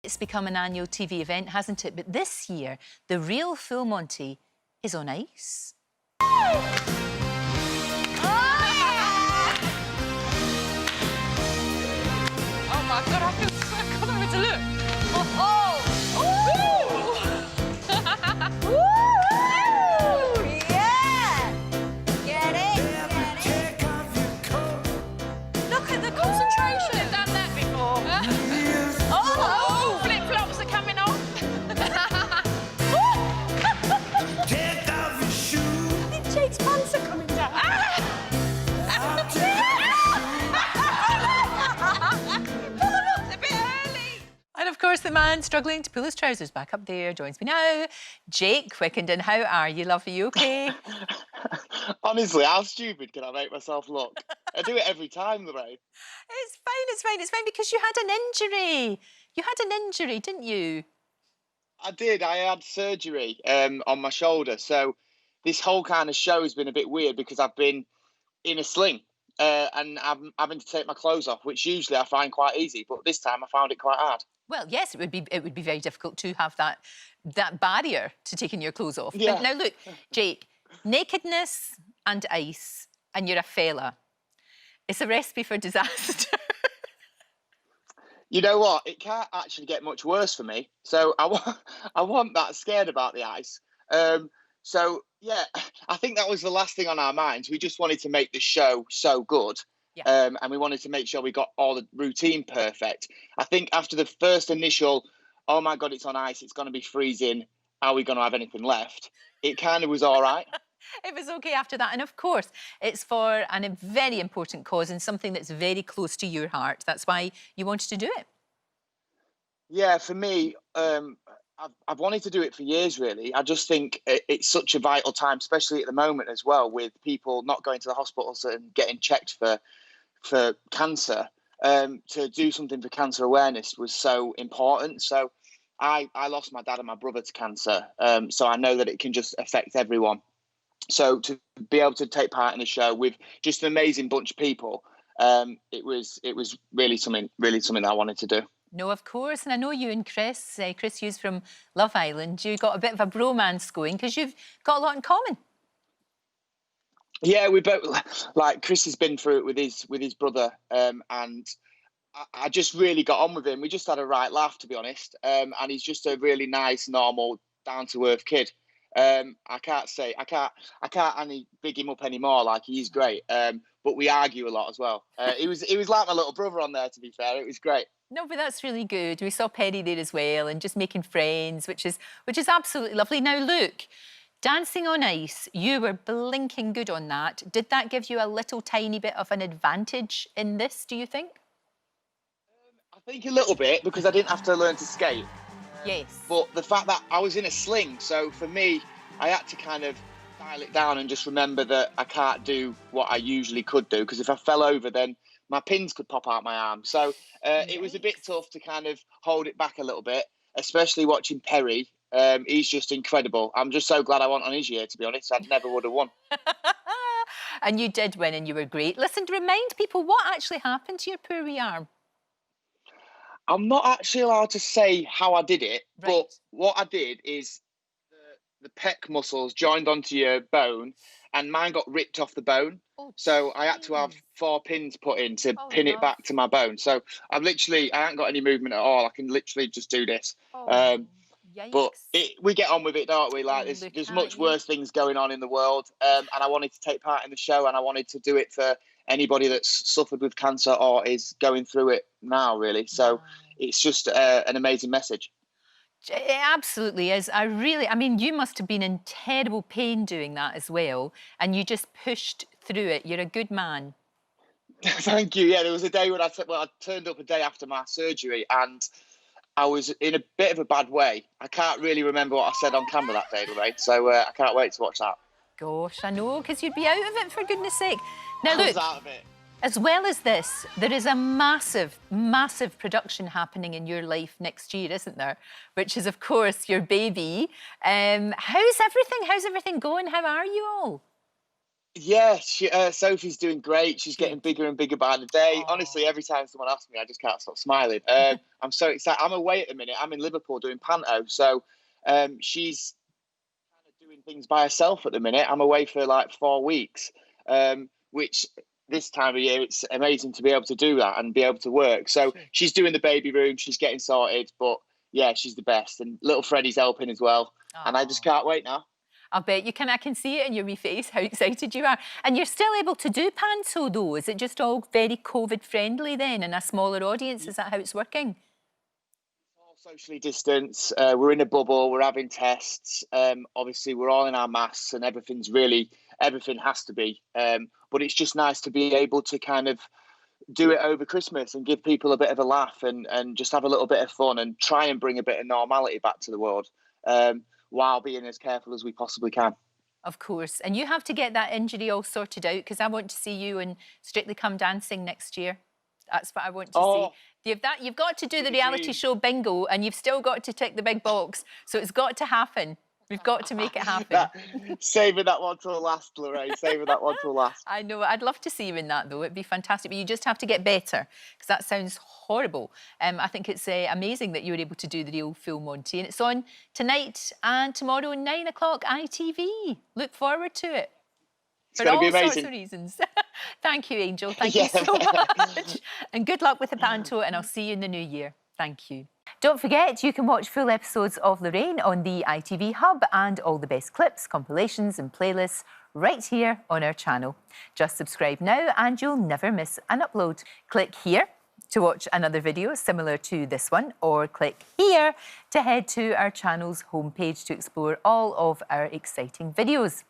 It's become an annual TV event, hasn't it? But this year, the Real Full Monty is on ice. Oh my God, I feel so good to look. Yeah! Get it? Look at the concentration. I've done that before. Oh, flip-flops are coming off. Jake's pants are coming down. It's a bit early. And of course, the man struggling to pull his trousers back up there joins me now. Jake Quickenden, how are you, love? Are you okay? Honestly, how stupid can I make myself look? I do it every time, Lorraine. It's fine, because you had an injury. You had an injury, didn't you? I did. I had surgery on my shoulder. So this whole kind of show has been a bit weird because I've been in a sling and I'm having to take my clothes off, which usually I find quite easy. But this time I found it quite hard. Well, yes, it would be very difficult to have that barrier to taking your clothes off. Yeah. But now look, Jake, nakedness and ice, and you're a fella. It's a recipe for disaster. You know what? It can't actually get much worse for me. So I wasn't that scared about the ice. So yeah, I think that was the last thing on our minds. We just wanted to make the show so good. Yeah. And we wanted to make sure we got all the routine perfect. I think after the first initial, oh my God, it's on ice, it's going to be freezing, are we going to have anything left? It kind of was all right. It was okay after that. And of course, it's for a very important cause and something that's very close to your heart. That's why you wanted to do it. Yeah, for me, I've wanted to do it for years, really. I just think it's such a vital time, especially at the moment as well, with people not going to the hospitals and getting checked for cancer. To do something for cancer awareness was so important. So I lost my dad and my brother to cancer. So I know that it can just affect everyone. So to be able to take part in a show with just an amazing bunch of people, it was really something that I wanted to do. No, of course. And I know you and Chris Hughes from Love Island, you got a bit of a bromance going because you've got a lot in common. Yeah, we both, like, Chris has been through it with his brother, and I just really got on with him. We just had a right laugh, to be honest. And he's just a really nice, normal, down to earth kid. I can't any big him up anymore. Like, he's great. But we argue a lot as well. He was like my little brother on there, to be fair. It was great. No, but that's really good. We saw Perry there as well, and just making friends, which is absolutely lovely. Now look, dancing on ice, you were blinking good on that. Did that give you a little tiny bit of an advantage in this, do you think? I think a little bit, because I didn't have to learn to skate. Yes. But the fact that I was in a sling, so for me, I had to kind of dial it down and just remember that I can't do what I usually could do, because if I fell over, then my pins could pop out my arm. So it was a bit tough to kind of hold it back a little bit, especially watching Perry. He's just incredible. I'm just so glad I went on his year, to be honest. I never would have won. And you did win and you were great. Listen, to remind people what actually happened to your poor wee arm. I'm not actually allowed to say how I did it, Right. but what I did is the pec muscles joined onto your bone, and mine got ripped off the bone. Oh, So I had to have 4 pins put in to pin it love. back to my bone. So I haven't got any movement at all. I can literally just do this. Yikes. But we get on with it, don't we? Like, Look there's at much you. worse things going on in the world. And I wanted to take part in the show, and I wanted to do it for anybody that's suffered with cancer or is going through it now, really. So it's just an amazing message. It absolutely is. I mean, you must have been in terrible pain doing that as well, and you just pushed through it. You're a good man. Thank you. Yeah, there was a day when I turned up a day after my surgery, and I was in a bit of a bad way. I can't really remember what I said on camera that day, Lorraine, so I can't wait to watch that. Gosh, I know, because you'd be out of it, for goodness sake. Now, I was look, out of it. as well as this, there is a massive, massive production happening in your life next year, isn't there? Which is, of course, your baby. How's everything? How's everything going? How are you all? Yeah, Sophie's doing great. She's getting Good. bigger and bigger by the day. Aw. Honestly, every time someone asks me, I just can't stop smiling. I'm so excited. I'm away at the minute. I'm in Liverpool doing panto, so she's kind of doing things by herself at the minute. I'm away for like 4 weeks, which this time of year it's amazing to be able to do that and be able to work. So Sure. she's doing the baby room. She's getting sorted, but yeah, she's the best. And little Freddie's helping as well. And I just Aw. can't wait now. I'll bet you can. I can see it in your wee face how excited you are. And you're still able to do panto though. Is it just all very COVID friendly then, and a smaller audience? Is that how it's working? All socially distanced. We're in a bubble. We're having tests. Obviously, we're all in our masks, and everything has to be. But it's just nice to be able to kind of do it over Christmas and give people a bit of a laugh and just have a little bit of fun and try and bring a bit of normality back to the world, while being as careful as we possibly can. Of course. And you have to get that injury all sorted out, because I want to see you in Strictly Come Dancing next year. That's what I want to see. You've got to do the reality show bingo, and you've still got to tick the big box. So it's got to happen. We've got to make it happen. Saving that one till last, Lorraine. Saving that one till last. I know. I'd love to see you in that, though. It'd be fantastic. But you just have to get better, because that sounds horrible. I think it's amazing that you were able to do the Real Full Monty. And it's on tonight and tomorrow, 9 o'clock, ITV. Look forward to it. It's For going to all be sorts amazing. of reasons. Thank you, Angel. Thank you so much. And good luck with the panto, and I'll see you in the new year. Thank you. Don't forget, you can watch full episodes of Lorraine on the ITV Hub and all the best clips, compilations and playlists right here on our channel. Just subscribe now and you'll never miss an upload. Click here to watch another video similar to this one, or click here to head to our channel's homepage to explore all of our exciting videos.